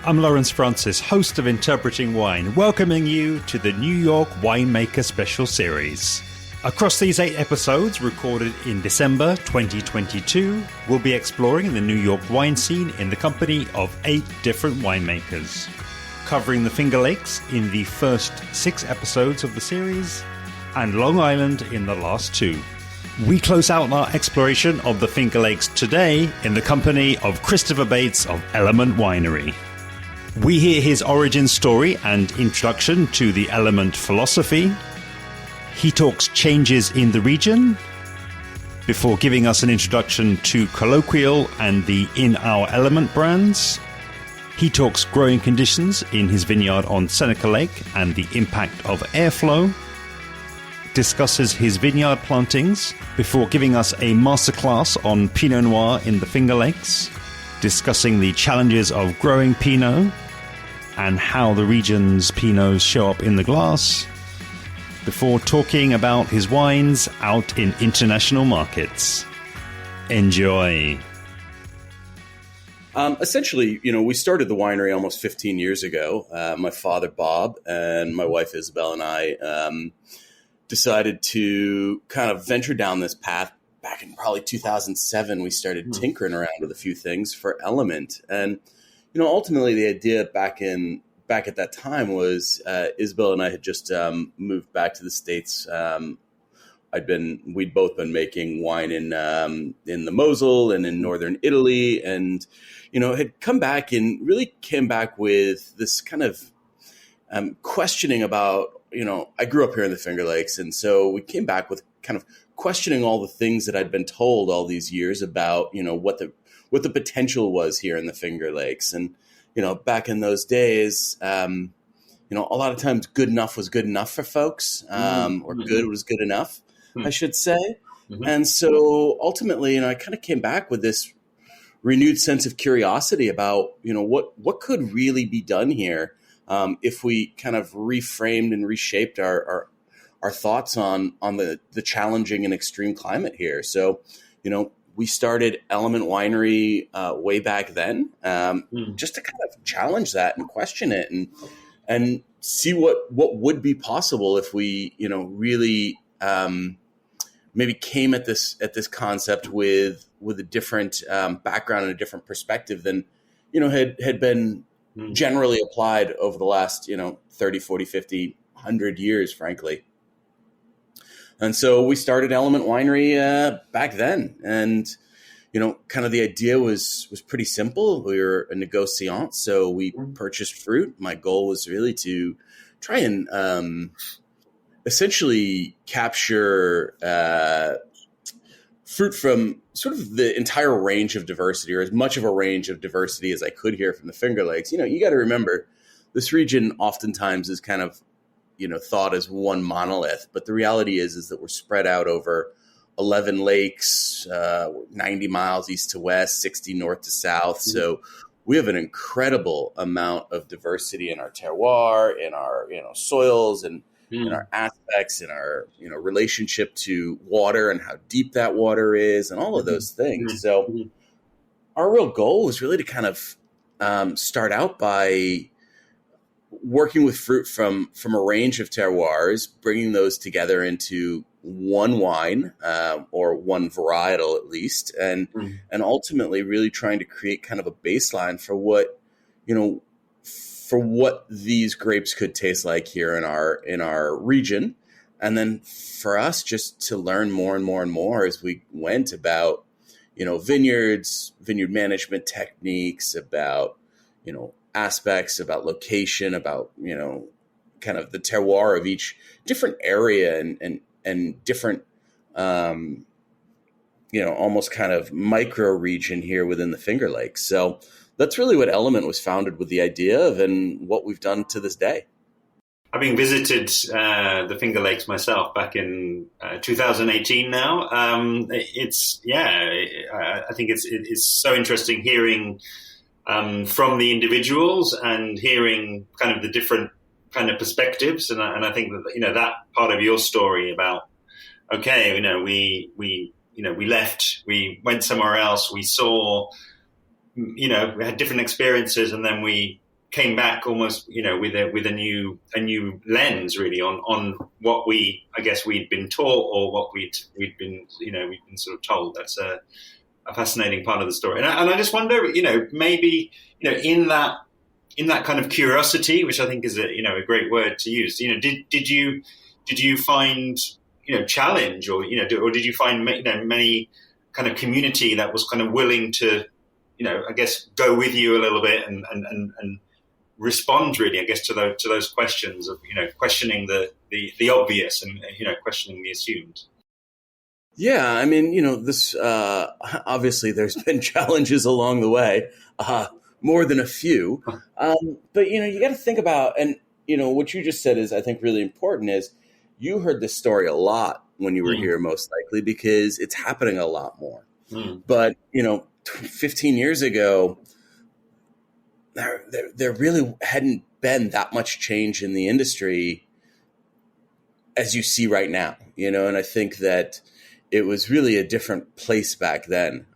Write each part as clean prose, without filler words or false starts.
I'm Lawrence Francis, host of Interpreting Wine, welcoming you to the New York Winemaker Special series. Across these 8 episodes, recorded in December 2022, we'll be exploring the New York wine scene in the company of 8 different winemakers, covering the Finger Lakes in the first 6 episodes of the series, and Long Island in the last 2. We close out our exploration of the Finger Lakes today in the company of Christopher Bates of Element Winery. We hear his origin story and introduction to the Element philosophy. He talks changes in the region before giving us an introduction to Colloquial and the In Our Element brands. He talks growing conditions in his vineyard on Seneca Lake and the impact of airflow. Discusses his vineyard plantings before giving us a masterclass on Pinot Noir in the Finger Lakes, discussing the challenges of growing Pinot and how the region's Pinots show up in the glass, before talking about his wines out in international markets. Enjoy. Essentially, we started the winery almost 15 years ago. My father, Bob, and my wife, Isabel, and I decided to kind of venture down this path. Back in probably 2007, we started tinkering around with a few things for Element. And ultimately, the idea back at that time was Isabel and I had just moved back to the States. We'd both been making wine in the Mosel and in northern Italy, and had come back and really came back with this kind of questioning about I grew up here in the Finger Lakes, and so we came back with kind of questioning all the things that I'd been told all these years about what the potential was here in the Finger Lakes. And, back in those days, a lot of times good enough was good enough for folks, or good was good enough, I should say. Mm-hmm. And so ultimately, I kind of came back with this renewed sense of curiosity about, what could really be done here if we kind of reframed and reshaped our thoughts on the challenging and extreme climate here. So, we started Element Winery way back then, just to kind of challenge that and question it and see what would be possible if we, really maybe came at this concept with a different background and a different perspective than, had been generally applied over the last, 30, 40, 50, 100 years, frankly. And so we started Element Winery back then. And, kind of the idea was pretty simple. We were a negociant, so we purchased fruit. My goal was really to try and essentially capture fruit from sort of the entire range of diversity, or as much of a range of diversity as I could here from the Finger Lakes. You got to remember, this region oftentimes is kind of thought as one monolith, but the reality is that we're spread out over 11 lakes, 90 miles east to west, 60 north to south. So we have an incredible amount of diversity in our terroir, in our soils, and in our aspects, in our relationship to water and how deep that water is, and all of those things. So our real goal was really to kind of start out by working with fruit from a range of terroirs, bringing those together into one wine, or one varietal at least, and ultimately really trying to create kind of a baseline for what these grapes could taste like here in our region. And then for us just to learn more and more and more as we went about, vineyards, vineyard management techniques, about, aspects, about location, about, kind of the terroir of each different area and different, almost kind of micro region here within the Finger Lakes. So that's really what Element was founded with the idea of, and what we've done to this day. Having visited the Finger Lakes myself back in 2018 now, I think it's so interesting hearing from the individuals and hearing kind of the different kind of perspectives. And I think that, that part of your story about, okay, we left, we went somewhere else, we saw, we had different experiences, and then we came back almost, with a new lens really on what we'd been taught, or what we'd been sort of told. That's a fascinating part of the story. And I just wonder, maybe, in that kind of curiosity, which I think is a great word to use, did you find, challenge, or, or did you find, many kind of community that was kind of willing to, I guess, go with you a little bit and respond really, I guess, to those questions of, questioning the obvious and, questioning the assumed? Yeah, I mean, this obviously there's been challenges along the way, more than a few. But, you got to think about, and, what you just said is, I think, really important is you heard this story a lot when you were here, most likely, because it's happening a lot more. But, 15 years ago, there really hadn't been that much change in the industry as you see right now, and I think that it was really a different place back then,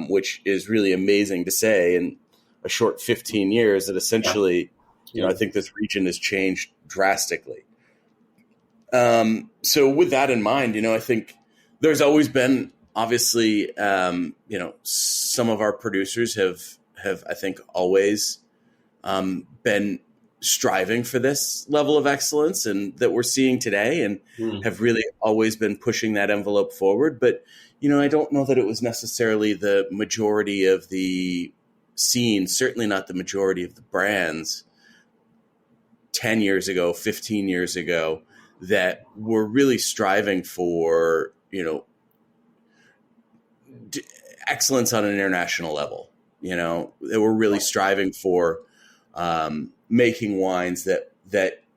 which is really amazing to say in a short 15 years that essentially, I think this region has changed drastically. So with that in mind, I think there's always been, obviously, some of our producers have I think always been striving for this level of excellence and that we're seeing today, and have really always been pushing that envelope forward. But, I don't know that it was necessarily the majority of the scene, certainly not the majority of the brands 10 years ago, 15 years ago, that were really striving for, excellence on an international level. They were really striving for making wines that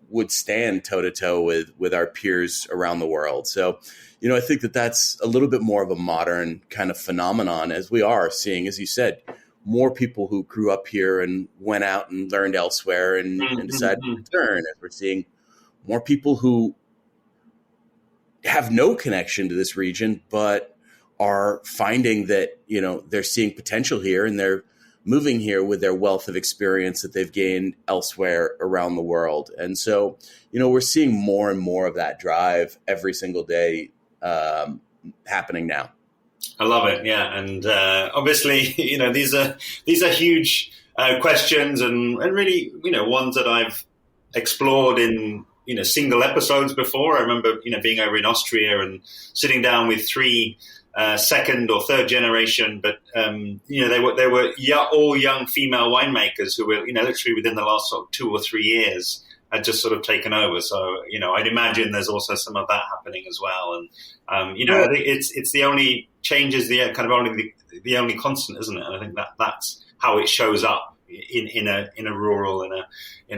would stand toe to toe with our peers around the world. So, I think that that's a little bit more of a modern kind of phenomenon, as we are seeing, as you said, more people who grew up here and went out and learned elsewhere and decided to return. As we're seeing more people who have no connection to this region, but are finding that, they're seeing potential here and they're moving here with their wealth of experience that they've gained elsewhere around the world. And so, we're seeing more and more of that drive every single day happening now. I love it. Yeah. And obviously, these are huge questions and really, ones that I've explored in, single episodes before. I remember, being over in Austria and sitting down with three second or third generation, but they were all young female winemakers who were literally within the last sort of 2 or 3 years had just sort of taken over. So I'd imagine there's also some of that happening as well. And I think it's the only changes, the kind of only the only constant, isn't it? And I think that's how it shows up in a rural in a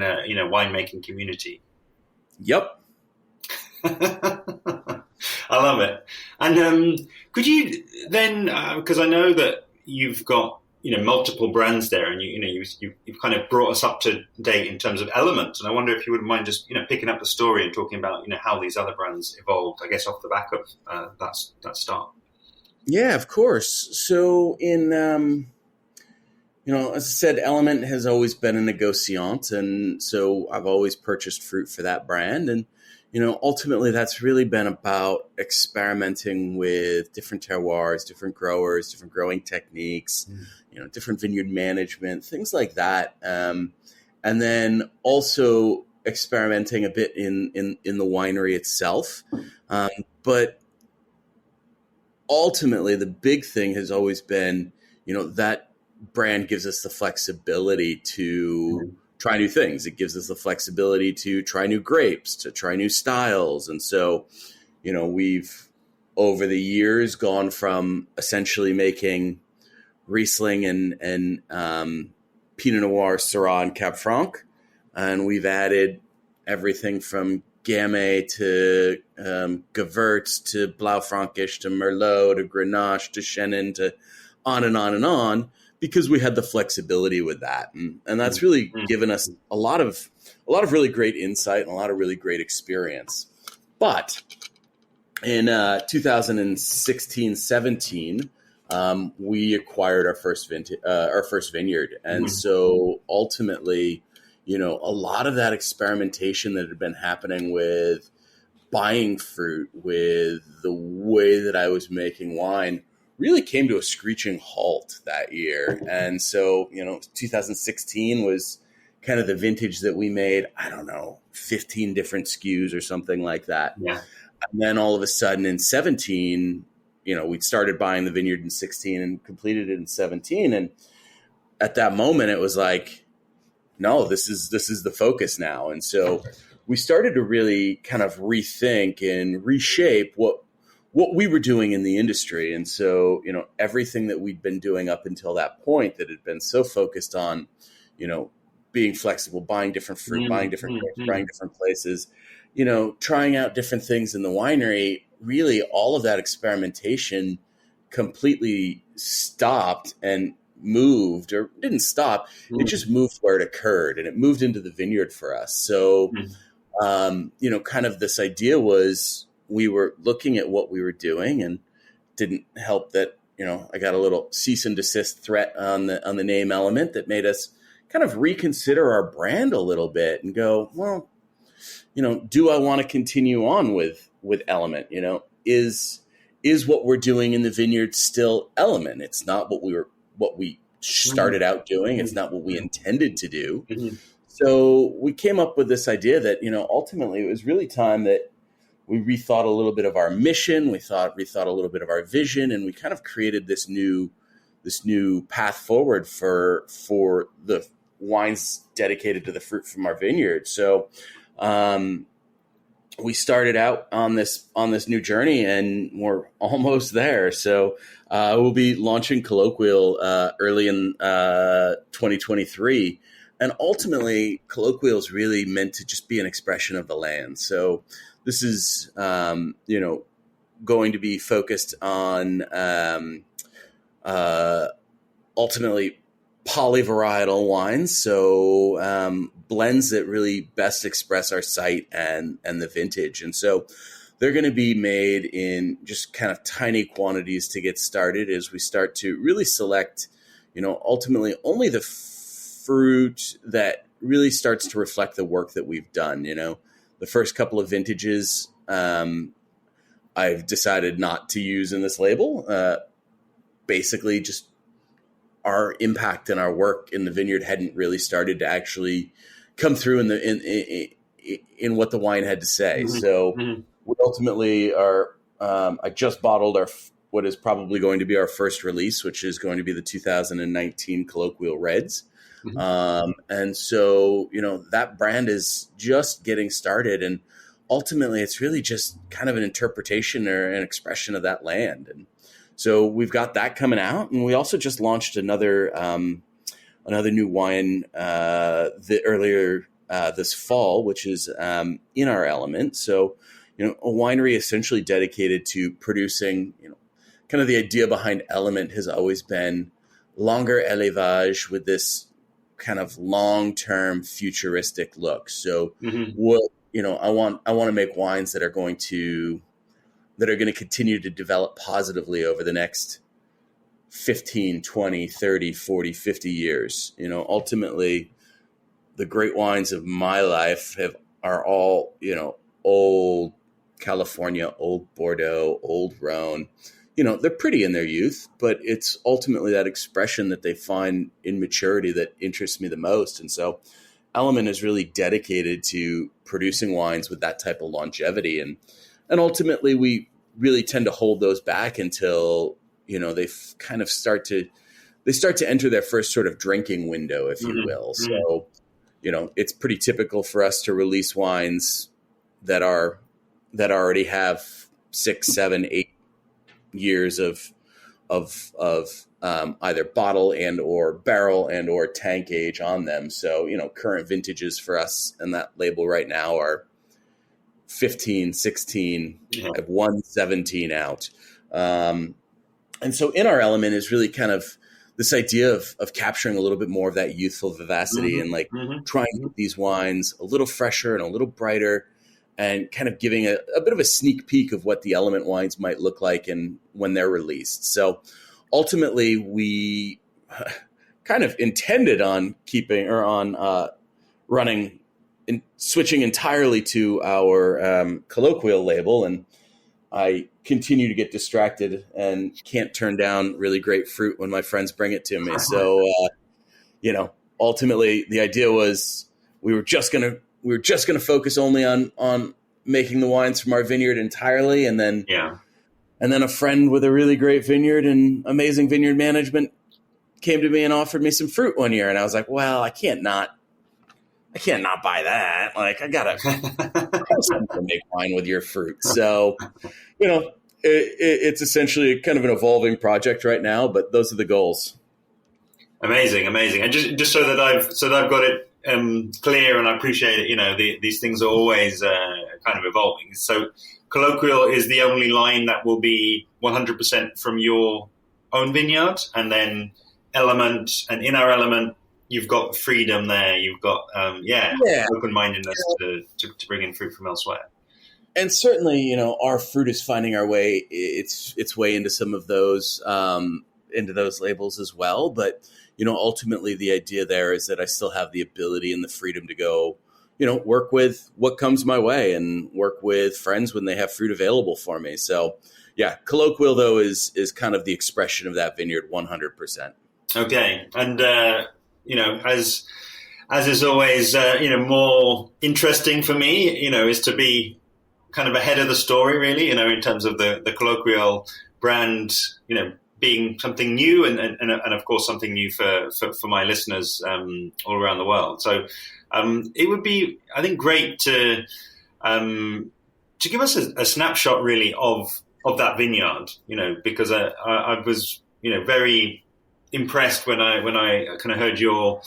winemaking community. Yep. I love it. And could you then, because I know that you've got multiple brands there, and you've kind of brought us up to date in terms of Element, and I wonder if you wouldn't mind just picking up the story and talking about how these other brands evolved, I guess, off the back of that start. Yeah, of course. So in as I said, Element has always been a negociant, and so I've always purchased fruit for that brand. And ultimately, that's really been about experimenting with different terroirs, different growers, different growing techniques, different vineyard management, things like that. And then also experimenting a bit in the winery itself. But ultimately, the big thing has always been, that brand gives us the flexibility to try new things. It gives us the flexibility to try new grapes, to try new styles. And so, we've over the years gone from essentially making Riesling and Pinot Noir, Syrah, and Cab Franc. And we've added everything from Gamay to Gewürz to Blaufränkisch to Merlot to Grenache to Chenin to on and on and on, because we had the flexibility with that. And that's really given us a lot of really great insight and a lot of really great experience. But in 2016-17, we acquired our first vineyard. And so ultimately, a lot of that experimentation that had been happening with buying fruit, with the way that I was making wine, really came to a screeching halt that year. And so, 2016 was kind of the vintage that we made, I don't know, 15 different SKUs or something like that. Yeah. And then all of a sudden in 17, we'd started buying the vineyard in 16 and completed it in 17. And at that moment, it was like, no, this is the focus now. And so we started to really kind of rethink and reshape what we were doing in the industry. And so, everything that we'd been doing up until that point that had been so focused on, being flexible, buying different fruit, buying different grapes, buying different places, trying out different things in the winery, really all of that experimentation completely stopped and moved, or didn't stop. It just moved where it occurred, and it moved into the vineyard for us. So, kind of this idea was we were looking at what we were doing, and didn't help that, I got a little cease and desist threat on the name Element that made us kind of reconsider our brand a little bit and go, well, do I want to continue on with Element? Is what we're doing in the vineyard still Element? It's not what we started out doing. It's not what we intended to do. So we came up with this idea that, ultimately it was really time that we rethought a little bit of our mission. We rethought a little bit of our vision, and we kind of created this new path forward for the wines dedicated to the fruit from our vineyard. So, we started out on this new journey, and we're almost there. So we'll be launching Colloquial early in 2023. And ultimately, Colloquial is really meant to just be an expression of the land. So this is, going to be focused on ultimately polyvarietal wines. So blends that really best express our site and the vintage. And so they're going to be made in just kind of tiny quantities to get started as we start to really select, ultimately only the fruit that really starts to reflect the work that we've done. The first couple of vintages I've decided not to use in this label. Basically just our impact and our work in the vineyard hadn't really started to actually come through in what the wine had to say. So we ultimately are, I just bottled what is probably going to be our first release, which is going to be the 2019 Colloquial Reds. And so, that brand is just getting started, and ultimately it's really just kind of an interpretation or an expression of that land. And so we've got that coming out, and we also just launched another new wine earlier this fall, which is in our Element. So, a winery essentially dedicated to producing, kind of the idea behind Element has always been longer élevage with this kind of long-term futuristic look. So, I want to make wines that are going to continue to develop positively over the next 15, 20, 30, 40, 50 years. Ultimately, the great wines of my life are all, old California, old Bordeaux, old Rhone. They're pretty in their youth, but it's ultimately that expression that they find in maturity that interests me the most. And so Element is really dedicated to producing wines with that type of longevity. And ultimately we really tend to hold those back until, they kind of start to enter their first sort of drinking window, if you will. So, it's pretty typical for us to release wines that already have 6, 7, 8 years of either bottle and or barrel and or tank age on them. So, current vintages for us and that label right now are 15, 16, I have 1 17 out. And so in our Element is really kind of this idea of capturing a little bit more of that youthful vivacity and trying to get these wines a little fresher and a little brighter, and kind of giving a bit of a sneak peek of what the Element wines might look like and when they're released. So ultimately we kind of intended on running and switching entirely to our Colloquial label, and I continue to get distracted and can't turn down really great fruit when my friends bring it to me. So, ultimately the idea was we were just gonna focus only on making the wines from our vineyard entirely, and then a friend with a really great vineyard and amazing vineyard management came to me and offered me some fruit one year, and I was like, well, I can't not buy that. Like, I gotta make wine with your fruit. So, it's essentially kind of an evolving project right now, but those are the goals. Amazing. And just so that I've got it clear, and I appreciate it. These things are always kind of evolving. So, Colloquial is the only line that will be 100% from your own vineyard, and then Element and In Our Element, you've got freedom there. You've got open-mindedness to bring in fruit from elsewhere. And certainly, our fruit is finding our way its way into some of those labels as well. But ultimately, the idea there is that I still have the ability and the freedom to go, work with what comes my way and work with friends when they have fruit available for me. So, yeah, Colloquial though is kind of the expression of that vineyard, 100%. Okay, and as is always, more interesting for me, is to be kind of ahead of the story, really, in terms of the Colloquial brand, being something new and of course something new for my listeners all around the world. So it would be, I think, great to give us a snapshot really of that vineyard, because I was very impressed when I kind of heard your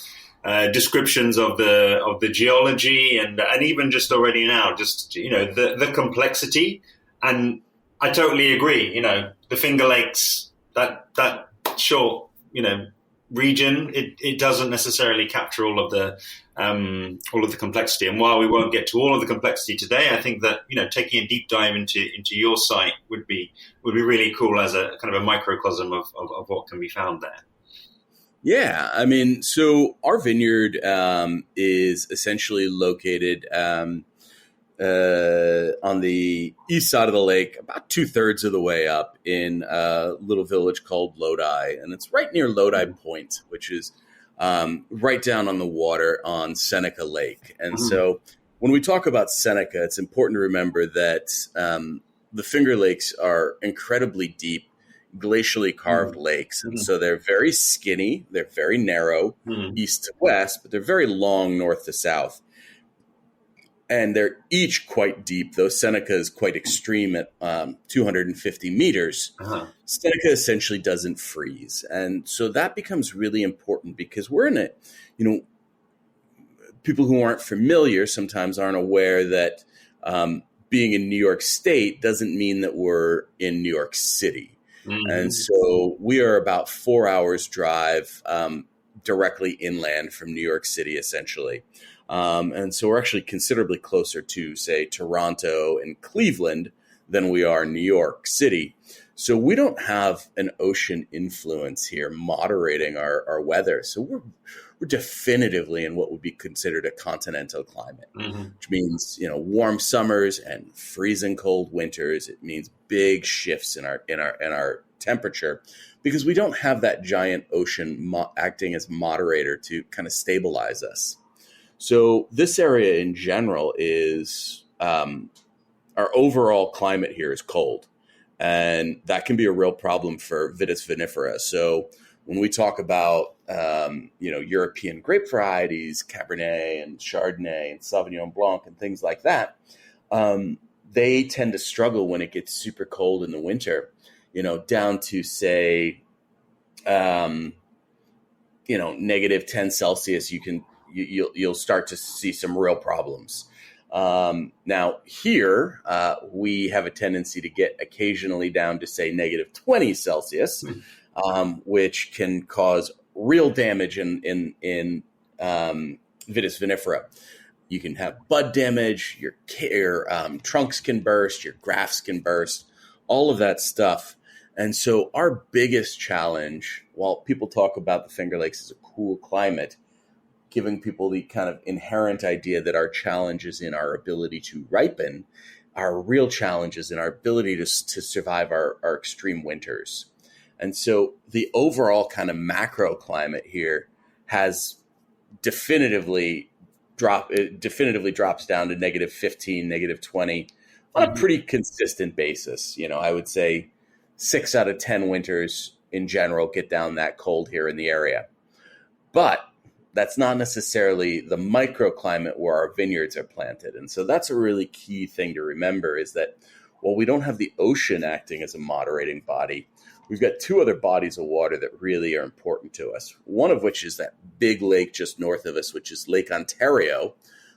descriptions of the geology and even just already now, just the complexity. And I totally agree. The Finger Lakes, that short region, it doesn't necessarily capture all of the complexity. And while we won't get to all of the complexity today, I think that taking a deep dive into your site would be really cool as a kind of a microcosm of what can be found there. Yeah, I mean, so our vineyard is essentially located on the east side of the lake, about 2/3 of the way up in a little village called Lodi. And it's right near Lodi Point, which is right down on the water on Seneca Lake. And so when we talk about Seneca, it's important to remember that the Finger Lakes are incredibly deep, glacially carved lakes. And so they're very skinny, they're very narrow east to west, but they're very long north to south. And they're each quite deep, though Seneca is quite extreme at 250 meters. Seneca essentially doesn't freeze. And so that becomes really important because we're in it, people who aren't familiar sometimes aren't aware that being in New York State doesn't mean that we're in New York City. And so we are about 4 hours drive directly inland from New York City, essentially. And so we're actually considerably closer to, say, Toronto and Cleveland than we are New York City. So we don't have an ocean influence here moderating our weather. So we're definitively in what would be considered a continental climate, which means, warm summers and freezing cold winters. It means big shifts in our temperature because we don't have that giant ocean acting as moderator to kind of stabilize us. So this area in general is our overall climate here is cold, and that can be a real problem for Vitis vinifera. So when we talk about European grape varieties, Cabernet and Chardonnay and Sauvignon Blanc and things like that, they tend to struggle when it gets super cold in the winter, down to say, negative 10 Celsius. You'll start to see some real problems. Now here, we have a tendency to get occasionally down to say negative 20 Celsius, which can cause real damage in Vitis vinifera. You can have bud damage, your trunks can burst, your grafts can burst, all of that stuff. And so our biggest challenge, while people talk about the Finger Lakes as a cool climate, giving people the kind of inherent idea that our challenge is in our ability to ripen. Our real challenge is in our ability to survive our extreme winters. And so the overall kind of macro climate here has definitively drops down to -15, -20 on a pretty consistent basis. I would say 6 out of 10 winters in general get down that cold here in the area. But that's not necessarily the microclimate where our vineyards are planted. And so that's a really key thing to remember, is that while we don't have the ocean acting as a moderating body, we've got two other bodies of water that really are important to us. One of which is that big lake just north of us, which is Lake Ontario,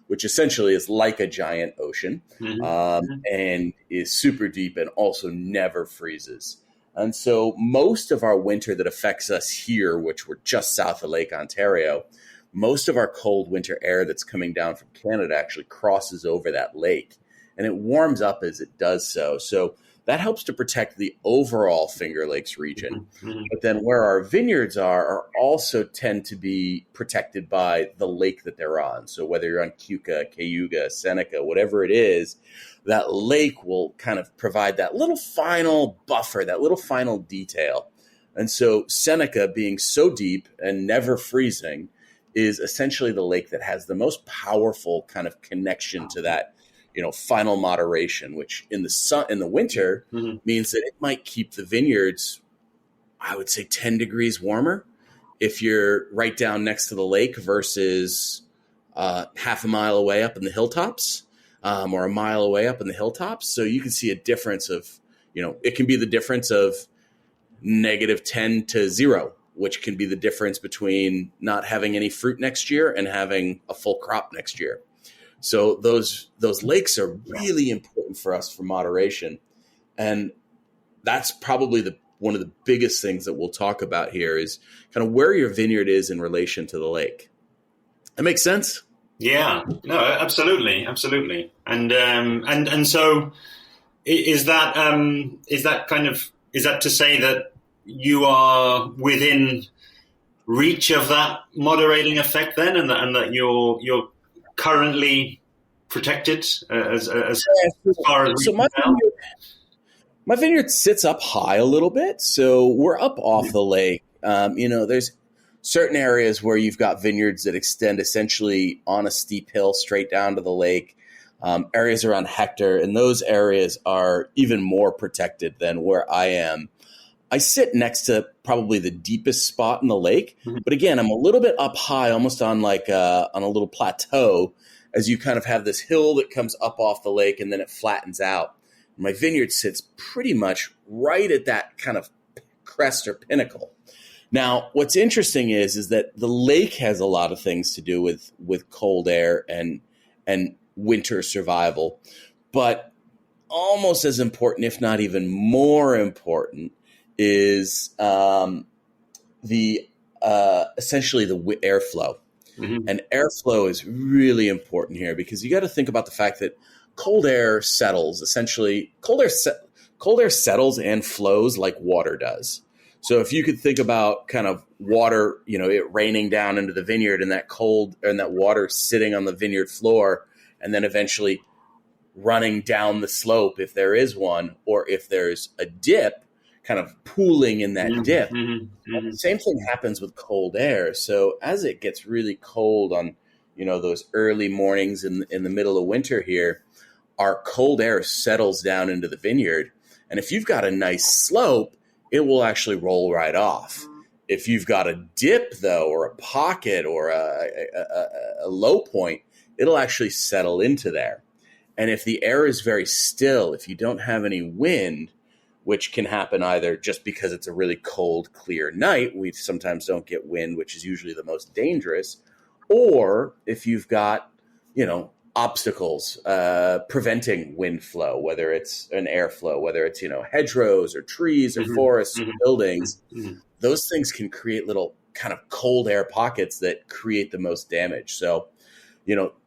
which essentially is like a giant ocean, and is super deep and also never freezes. And so most of our winter that affects us here, which we're just south of Lake Ontario, most of our cold winter air that's coming down from Canada actually crosses over that lake, and it warms up as it does so. So that helps to protect the overall Finger Lakes region. But then where our vineyards are also tend to be protected by the lake that they're on. So whether you're on Cayuga, Seneca, whatever it is, that lake will kind of provide that little final buffer, that little final detail. And so Seneca, being so deep and never freezing, is essentially the lake that has the most powerful kind of connection to that, final moderation, which in the winter means that it might keep the vineyards, I would say 10 degrees warmer if you're right down next to the lake versus half a mile away up in the hilltops, or a mile away up in the hilltops. So you can see a difference of, it can be the difference of -10 to 0, which can be the difference between not having any fruit next year and having a full crop next year. So those lakes are really important for us for moderation. And that's probably one of the biggest things that we'll talk about here, is kind of where your vineyard is in relation to the lake. That makes sense? Yeah, no, absolutely. And so is that to say that you are within reach of that moderating effect then, and that you're currently protected as far as so my vineyard sits up high a little bit, so we're up off the lake. There's certain areas where you've got vineyards that extend essentially on a steep hill straight down to the lake, areas around Hector, and those areas are even more protected than where I am. I sit next to probably the deepest spot in the lake, but again, I'm a little bit up high, almost on on a little plateau, as you kind of have this hill that comes up off the lake and then it flattens out. My vineyard sits pretty much right at that kind of crest or pinnacle. Now, what's interesting is that the lake has a lot of things to do with cold air and winter survival, but almost as important, if not even more important, is essentially the airflow. And airflow is really important here, because you got to think about the fact that cold air settles. Essentially, cold air settles and flows like water does. So if you could think about kind of water, it raining down into the vineyard, and that cold and that water sitting on the vineyard floor, and then eventually running down the slope if there is one, or if there's a dip, kind of pooling in that dip. The same thing happens with cold air. So as it gets really cold on, those early mornings in the middle of winter here, our cold air settles down into the vineyard. And if you've got a nice slope, it will actually roll right off. If you've got a dip, though, or a pocket or a low point, it'll actually settle into there. And if the air is very still, if you don't have any wind, which can happen either just because it's a really cold, clear night, we sometimes don't get wind, which is usually the most dangerous, or if you've got, obstacles preventing wind flow, whether it's an airflow, whether it's, hedgerows or trees or forests or buildings, those things can create little kind of cold air pockets that create the most damage. So,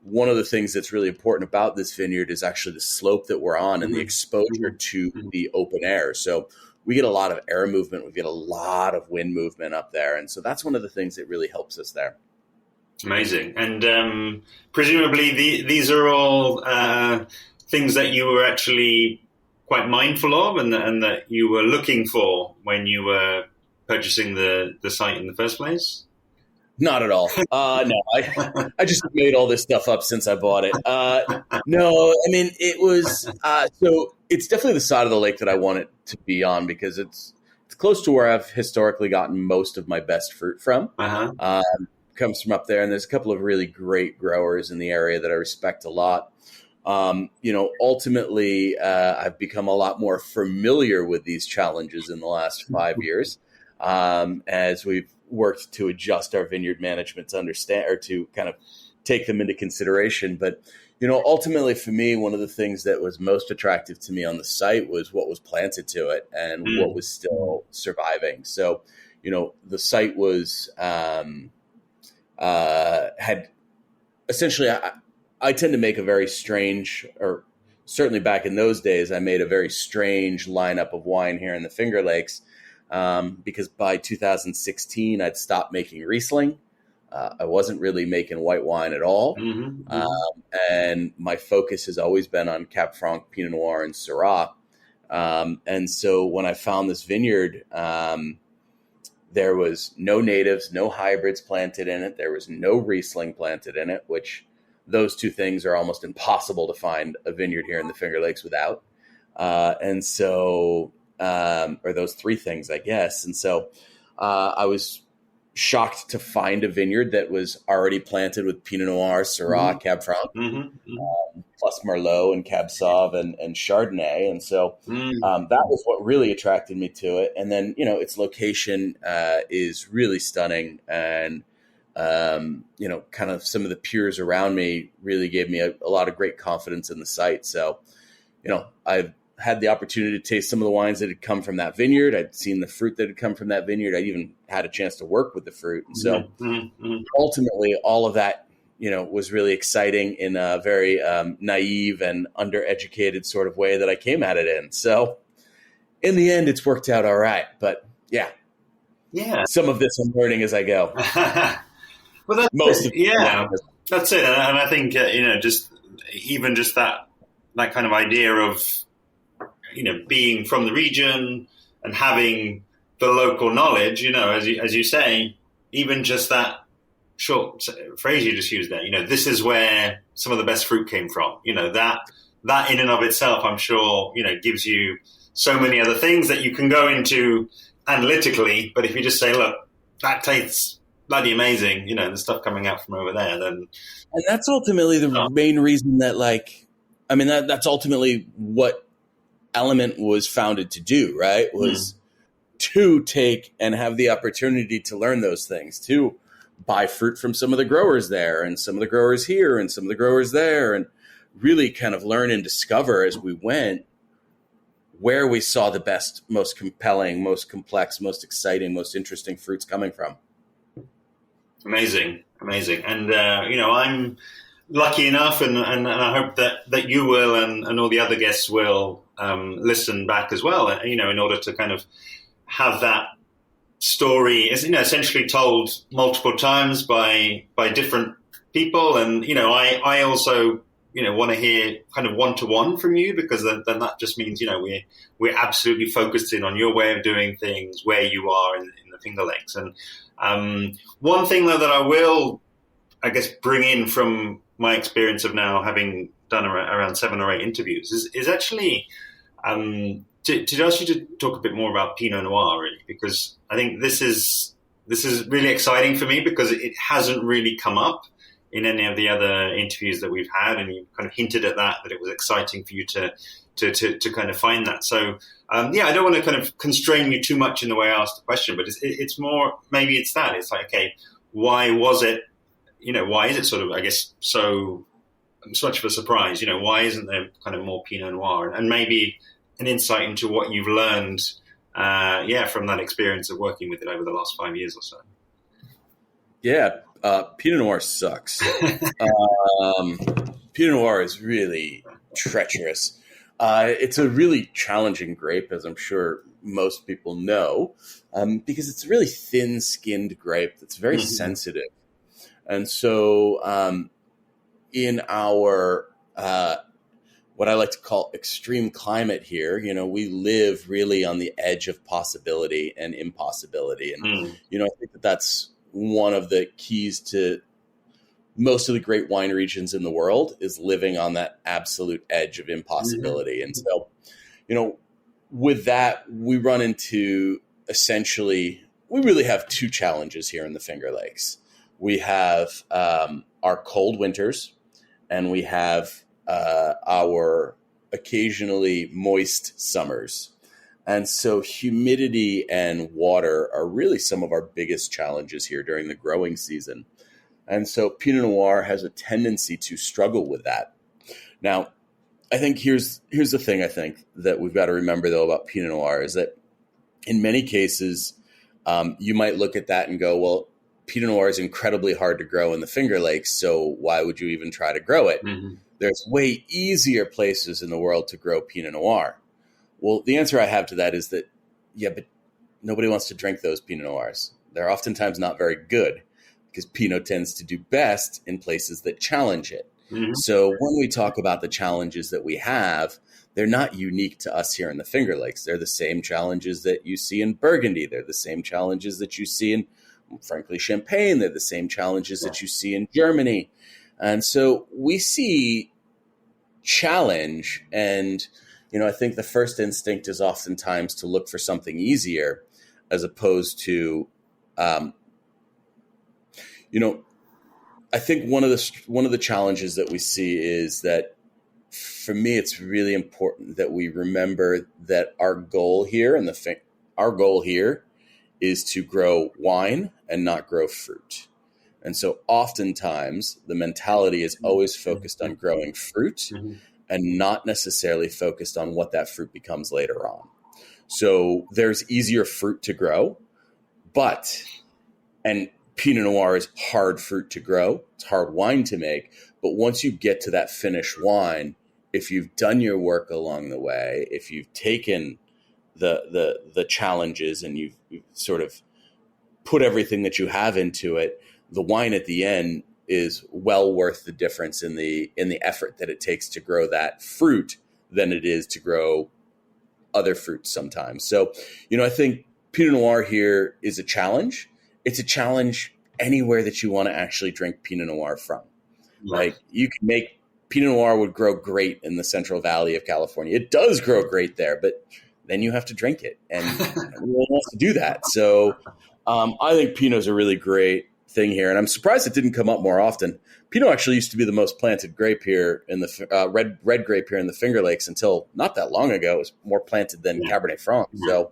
one of the things that's really important about this vineyard is actually the slope that we're on and the exposure to the open air. So we get a lot of air movement. We get a lot of wind movement up there. And so that's one of the things that really helps us there. Amazing. And presumably these are all things that you were actually quite mindful of and that you were looking for when you were purchasing the site in the first place? Not at all. No, I just made all this stuff up since I bought it. No, I mean, it was, so it's definitely the side of the lake that I want it to be on because it's close to where I've historically gotten most of my best fruit from. Uh-huh. Comes from up there. And there's a couple of really great growers in the area that I respect a lot. Ultimately, I've become a lot more familiar with these challenges in the last 5 years as we've worked to adjust our vineyard management to understand or to kind of take them into consideration. But, ultimately for me, one of the things that was most attractive to me on the site was what was planted to it and what was still surviving. So, the site was, had essentially, I tend to make a very strange, or certainly back in those days, I made a very strange lineup of wine here in the Finger Lakes. Because by 2016, I'd stopped making Riesling. I wasn't really making white wine at all. And my focus has always been on Cab Franc, Pinot Noir, and Syrah. And so when I found this vineyard, there was no natives, no hybrids planted in it. There was no Riesling planted in it, which those two things are almost impossible to find a vineyard here in the Finger Lakes without. Or those three things, I guess. And so I was shocked to find a vineyard that was already planted with Pinot Noir, Syrah, Cab Franc, plus Merlot and Cab Sauv and Chardonnay. And so that was what really attracted me to it. And then, its location is really stunning. And, kind of some of the peers around me really gave me a lot of great confidence in the site. So, I've had the opportunity to taste some of the wines that had come from that vineyard. I'd seen the fruit that had come from that vineyard. I even had a chance to work with the fruit. And so ultimately all of that, was really exciting in a very naive and undereducated sort of way that I came at it in. So in the end, it's worked out all right. But yeah, some of this I'm learning as I go. Well, that's Most it. That's it. And I think, just that kind of idea of, being from the region and having the local knowledge, as you say, even just that short phrase you just used there, this is where some of the best fruit came from, that in and of itself, I'm sure, gives you so many other things that you can go into analytically. But if you just say, look, that tastes bloody amazing, the stuff coming out from over there, then. And that's ultimately the main reason that that's ultimately what Element was founded to do, right? Was to take and have the opportunity to learn those things, to buy fruit from some of the growers there and some of the growers here and some of the growers there, and really kind of learn and discover as we went where we saw the best, most compelling, most complex, most exciting, most interesting fruits coming from. Amazing. And, I'm lucky enough, and I hope that you will and all the other guests will listen back as well, in order to kind of have that story, essentially told multiple times by different people. And, I also, want to hear kind of one-to-one from you, because then that just means, we're absolutely focused in on your way of doing things, where you are in the Finger Lakes. And one thing, though, that I will, I guess, bring in from my experience of now having done around 7 or 8 interviews is actually to ask you to talk a bit more about Pinot Noir, really, because I think this is really exciting for me, because it hasn't really come up in any of the other interviews that we've had, and you kind of hinted at that it was exciting for you to kind of find that. So I don't want to kind of constrain you too much in the way I asked the question, but it's more, maybe it's that. It's like, okay, why was it? Why is it sort of, I guess, so much of a surprise? Why isn't there kind of more Pinot Noir? And maybe an insight into what you've learned, from that experience of working with it over the last 5 years or so. Yeah, Pinot Noir sucks. Pinot Noir is really treacherous. It's a really challenging grape, as I'm sure most people know, because it's a really thin-skinned grape that's very sensitive. And so in our what I like to call extreme climate here, we live really on the edge of possibility and impossibility. And, I think that that's one of the keys to most of the great wine regions in the world, is living on that absolute edge of impossibility. And so, with that, we run into essentially, we really have two challenges here in the Finger Lakes. We have our cold winters, and we have our occasionally moist summers. And so humidity and water are really some of our biggest challenges here during the growing season. And so Pinot Noir has a tendency to struggle with that. Now, I think here's the thing I think that we've got to remember, though, about Pinot Noir is that in many cases, you might look at that and go, well, Pinot Noir is incredibly hard to grow in the Finger Lakes, so why would you even try to grow it? There's way easier places in the world to grow Pinot Noir. Well, the answer I have to that is that, but nobody wants to drink those Pinot Noirs. They're oftentimes not very good, because Pinot tends to do best in places that challenge it. So when we talk about the challenges that we have, they're not unique to us here in the Finger Lakes. They're the same challenges that you see in Burgundy. They're the same challenges that you see in, frankly, Champagne. They're the same challenges that you see in Germany. And so we see challenge, and, I think the first instinct is oftentimes to look for something easier, as opposed to, I think one of the challenges that we see is that, for me, it's really important that we remember that our goal here is to grow wine and not grow fruit. And so oftentimes the mentality is always focused on growing fruit and not necessarily focused on what that fruit becomes later on. So there's easier fruit to grow, and Pinot Noir is hard fruit to grow. It's hard wine to make. But once you get to that finished wine, if you've done your work along the way, if you've taken the challenges and you've sort of put everything that you have into it, the wine at the end is well worth the difference in the effort that it takes to grow that fruit than it is to grow other fruits sometimes. So, I think Pinot Noir here is a challenge. It's a challenge anywhere that you want to actually drink Pinot Noir from. Like, you can make Pinot Noir would grow great in the Central Valley of California. It does grow great there, but then you have to drink it, and everyone wants to do that. So I think Pinot's a really great thing here, and I'm surprised it didn't come up more often. Pinot actually used to be the most planted grape here in the red grape here in the Finger Lakes until not that long ago. It was more planted than Cabernet Franc. So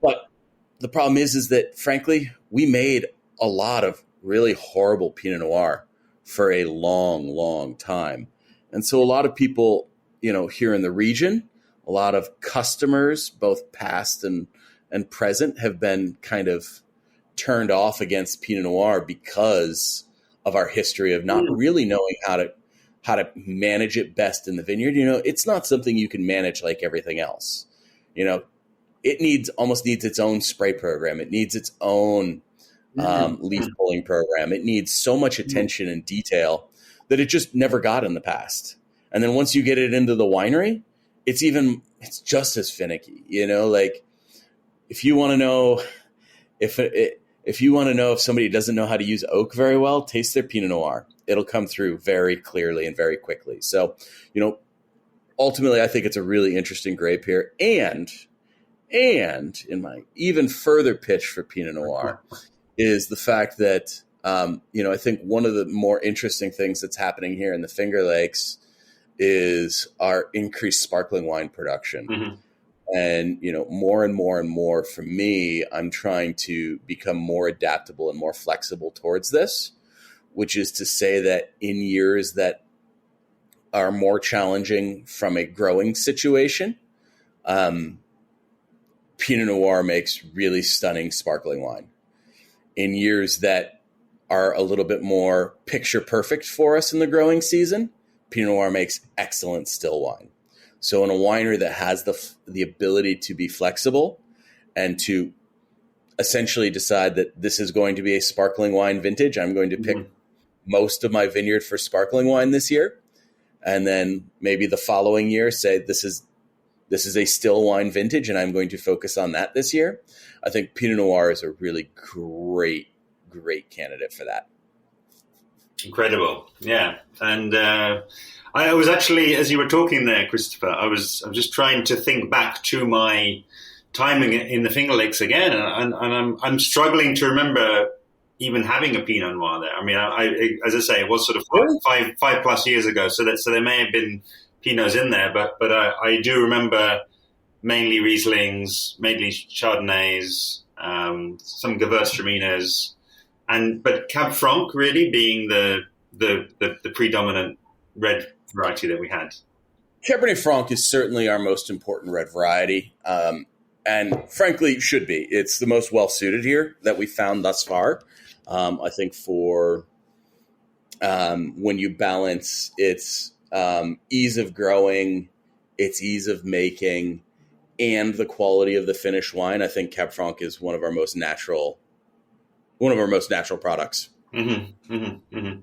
But the problem is that, frankly, we made a lot of really horrible Pinot Noir for a long, long time. And so a lot of people, here in the region, a lot of customers, both past and present, have been kind of turned off against Pinot Noir because of our history of not really knowing how to manage it best in the vineyard. It's not something you can manage like everything else. It almost needs its own spray program. It needs its own leaf pulling program. It needs so much attention and detail that it just never got in the past. And then once you get it into the winery, it's just as finicky. Like, if you want to know if somebody doesn't know how to use oak very well, taste their Pinot Noir. It'll come through very clearly and very quickly. So, ultimately, I think it's a really interesting grape here. And in my even further pitch for Pinot Noir is the fact that, I think one of the more interesting things that's happening here in the Finger Lakes is our increased sparkling wine production. And, more and more and more for me, I'm trying to become more adaptable and more flexible towards this, which is to say that in years that are more challenging from a growing situation, Pinot Noir makes really stunning sparkling wine. In years that are a little bit more picture perfect for us in the growing season, Pinot Noir makes excellent still wine. So in a winery that has the ability to be flexible and to essentially decide that this is going to be a sparkling wine vintage, I'm going to pick most of my vineyard for sparkling wine this year. And then maybe the following year say this is a still wine vintage and I'm going to focus on that this year. I think Pinot Noir is a really great candidate for that. Incredible. Yeah. And I was actually, as you were talking there, Christopher, I'm just trying to think back to my timing in the Finger Lakes again. And I'm struggling to remember even having a Pinot Noir there. I mean, I as I say, it was sort of five plus years ago. So there may have been Pinots in there, but I do remember mainly Rieslings, mainly Chardonnays, some Gewürztraminers, but Cab Franc really being the predominant red variety that we had. Cabernet Franc is certainly our most important red variety, and frankly should be. It's the most well suited here that we found thus far. I think for when you balance its ease of growing, its ease of making, and the quality of the finished wine, I think Cab Franc is one of our most natural products. Mm-hmm, mm-hmm, mm-hmm.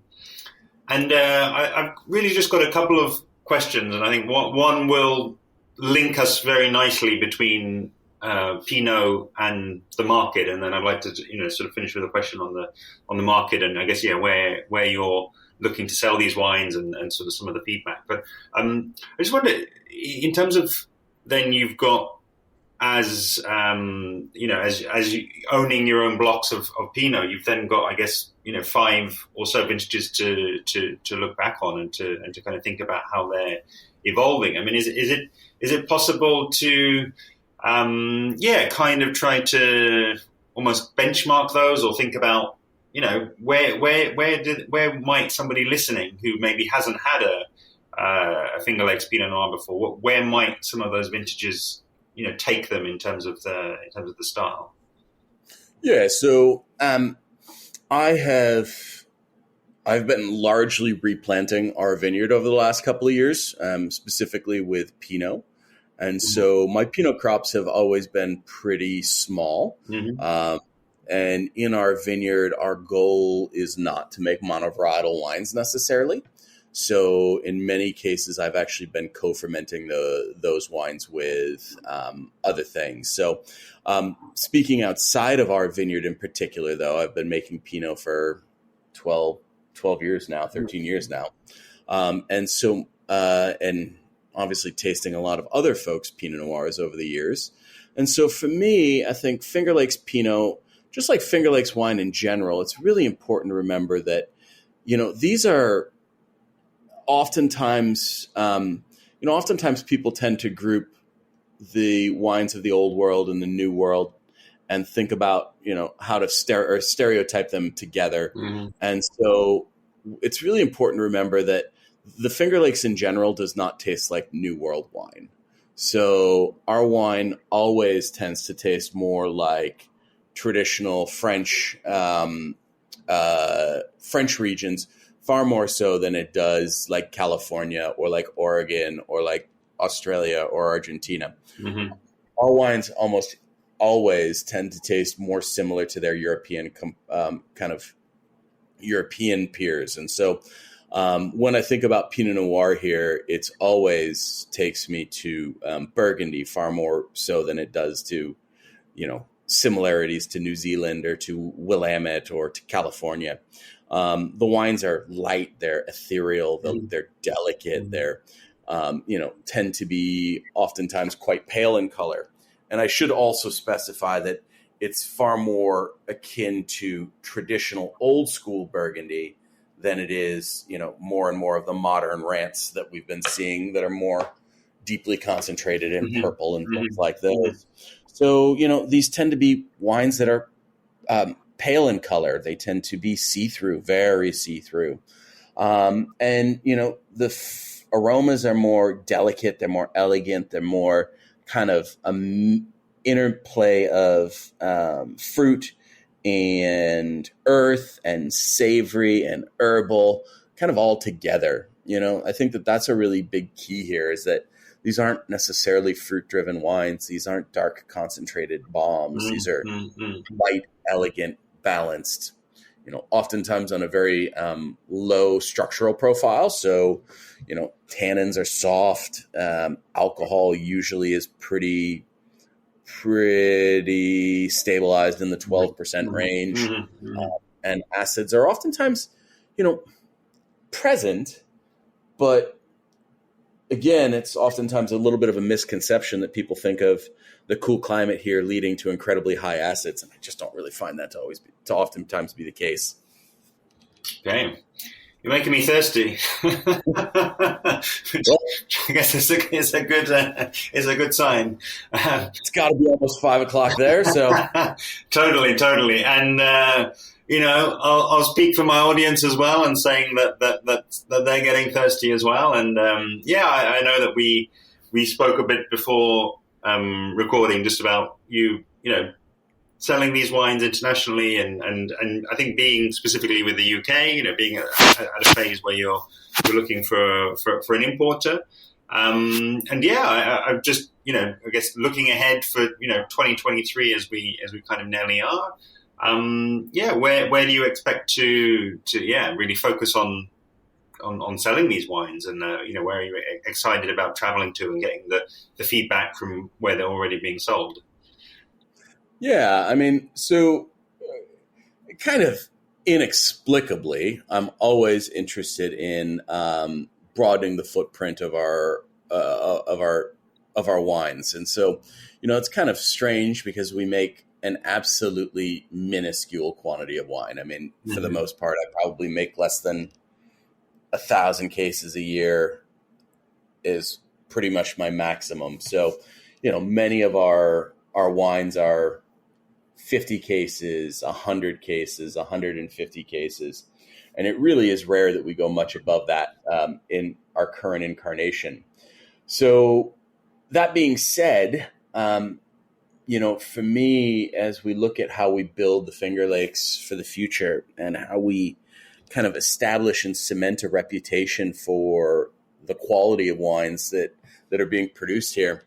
And I've really just got a couple of questions, and I think one will link us very nicely between Pinot and the market, and then I'd like to sort of finish with a question on the market, and I guess where you're looking to sell these wines and sort of some of the feedback. But I just wonder, in terms of then you've got as you owning your own blocks of Pinot, you've then got, I guess, 5 or so vintages to look back on and to kind of think about how they're evolving. I mean, is it possible to kind of try to almost benchmark those, or think about where might somebody listening who maybe hasn't had a Finger Lakes Pinot Noir before, where might some of those vintages take them in terms of the style? Yeah, so I've been largely replanting our vineyard over the last couple of years, specifically with Pinot. And so my Pinot crops have always been pretty small. Mm-hmm. And in our vineyard, our goal is not to make monovarietal wines necessarily. So in many cases, I've actually been co-fermenting those wines with other things. So speaking outside of our vineyard in particular, though, I've been making Pinot for 12 years now, 13 years now. And obviously tasting a lot of other folks' Pinot Noirs over the years. And so for me, I think Finger Lakes Pinot, just like Finger Lakes wine in general, it's really important to remember that, these are oftentimes people tend to group the wines of the old world and the new world and think about, how to stereotype them together. Mm-hmm. And so it's really important to remember that the Finger Lakes in general does not taste like New World wine. So our wine always tends to taste more like traditional French regions, far more so than it does like California or like Oregon or like Australia or Argentina. Mm-hmm. Our wines almost always tend to taste more similar to their European kind of European peers. And so when I think about Pinot Noir here, it's always takes me to Burgundy far more so than it does to, similarities to New Zealand or to Willamette or to California. The wines are light, they're ethereal, they're delicate, they're, tend to be oftentimes quite pale in color. And I should also specify that it's far more akin to traditional old school Burgundy than it is, more and more of the modern rants that we've been seeing that are more deeply concentrated in purple and things like those. So, these tend to be wines that are pale in color. They tend to be see-through, very see-through. And, the aromas are more delicate. They're more elegant. They're more kind of interplay of fruit and earth and savory and herbal kind of all together. I think that's a really big key here, is that these aren't necessarily fruit-driven wines. These aren't dark, concentrated bombs. These are light, elegant, balanced, oftentimes on a very low structural profile. So, tannins are soft. Alcohol usually is pretty stabilized in the 12% range. And acids are oftentimes, present, but again, it's oftentimes a little bit of a misconception that people think of the cool climate here leading to incredibly high acids. And I just don't really find that to oftentimes be the case. Okay. You're making me thirsty. I guess it's a good sign. It's got to be almost 5 o'clock there. So totally. And, I'll speak for my audience as well and saying that they're getting thirsty as well. And, I know that we spoke a bit before, recording just about you selling these wines internationally and I think being specifically with the UK, being at a phase where you're looking for an importer. I'm just, I guess looking ahead for, 2023 as we kind of nearly are. Where do you expect to really focus on selling these wines and, where are you excited about traveling to and getting the feedback from where they're already being sold? Yeah, I mean, so kind of inexplicably, I'm always interested in broadening the footprint of our wines, and so it's kind of strange because we make an absolutely minuscule quantity of wine. I mean, for the most part, I probably make less than 1,000 cases a year is pretty much my maximum. So, many of our wines are 50 cases, 100 cases, 150 cases. And it really is rare that we go much above that in our current incarnation. So that being said, for me, as we look at how we build the Finger Lakes for the future and how we kind of establish and cement a reputation for the quality of wines that are being produced here,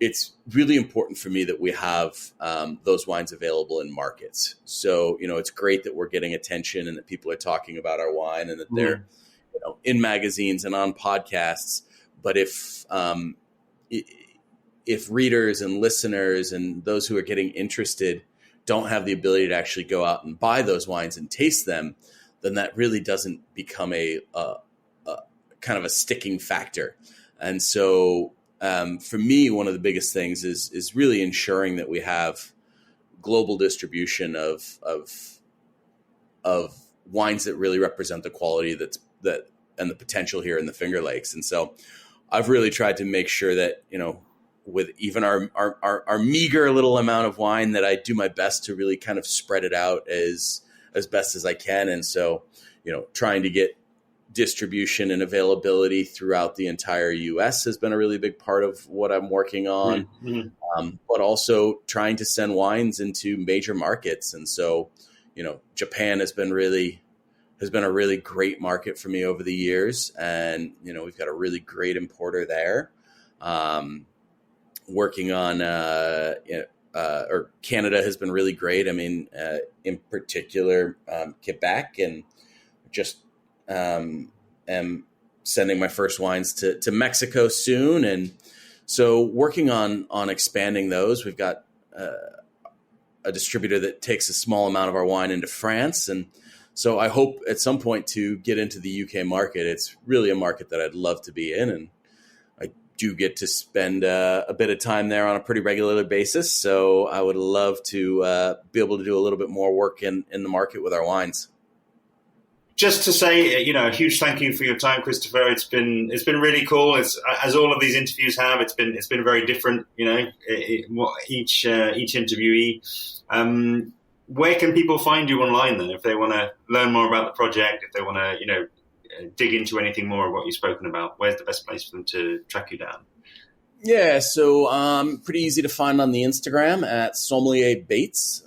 it's really important for me that we have those wines available in markets. So, it's great that we're getting attention and that people are talking about our wine and that they're, in magazines and on podcasts. But if readers and listeners and those who are getting interested don't have the ability to actually go out and buy those wines and taste them, then that really doesn't become a kind of a sticking factor. And so, for me, one of the biggest things is really ensuring that we have global distribution of wines that really represent the quality and the potential here in the Finger Lakes. And so I've really tried to make sure that, with even our meager little amount of wine, that I do my best to really kind of spread it out as best as I can. And so, trying to get distribution and availability throughout the entire U.S. has been a really big part of what I'm working on, but also trying to send wines into major markets. And so, Japan has been a really great market for me over the years. And, we've got a really great importer there. Working on, or Canada has been really great. I mean, in particular, Quebec, and just am sending my first wines to Mexico soon. And so working on expanding those. We've got a distributor that takes a small amount of our wine into France. And so I hope at some point to get into the UK market. It's really a market that I'd love to be in. And I do get to spend a bit of time there on a pretty regular basis. So I would love to be able to do a little bit more work in the market with our wines. Just to say, a huge thank you for your time, Christopher. It's been really cool. It's, as all of these interviews have, it's been very different. Each interviewee. Where can people find you online then, if they want to learn more about the project, if they want to, dig into anything more of what you've spoken about? Where's the best place for them to track you down? Yeah, so pretty easy to find on the Instagram at Sommelier Bates,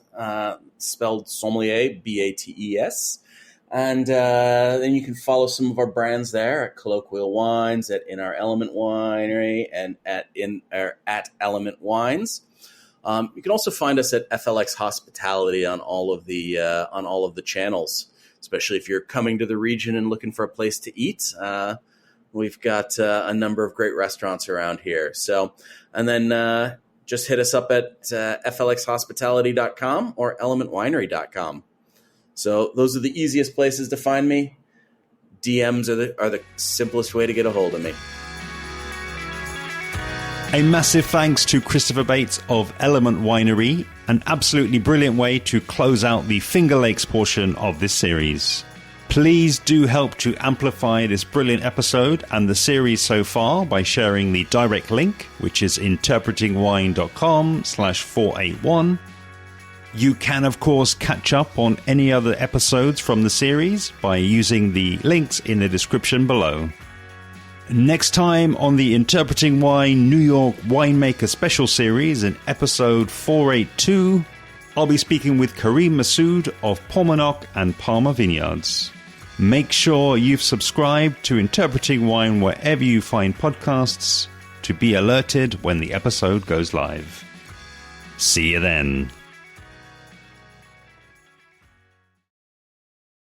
spelled Sommelier, Bates. And then you can follow some of our brands there at Colloquial Wines, at In Our Element Winery, and at Element Wines. You can also find us at FLX Hospitality on all of the channels. especially if you're coming to the region and looking for a place to eat. We've got a number of great restaurants around here. So, and then just hit us up at flxhospitality.com or elementwinery.com. So those are the easiest places to find me. DMs are the simplest way to get a hold of me. A massive thanks to Christopher Bates of Element Winery, an absolutely brilliant way to close out the Finger Lakes portion of this series. Please do help to amplify this brilliant episode and the series so far by sharing the direct link, which is interpretingwine.com/481. You can, of course, catch up on any other episodes from the series by using the links in the description below. Next time on the Interpreting Wine New York Winemaker Special Series in episode 482, I'll be speaking with Kareem Massoud of Paumanok and Palmer Vineyards. Make sure you've subscribed to Interpreting Wine wherever you find podcasts to be alerted when the episode goes live. See you then.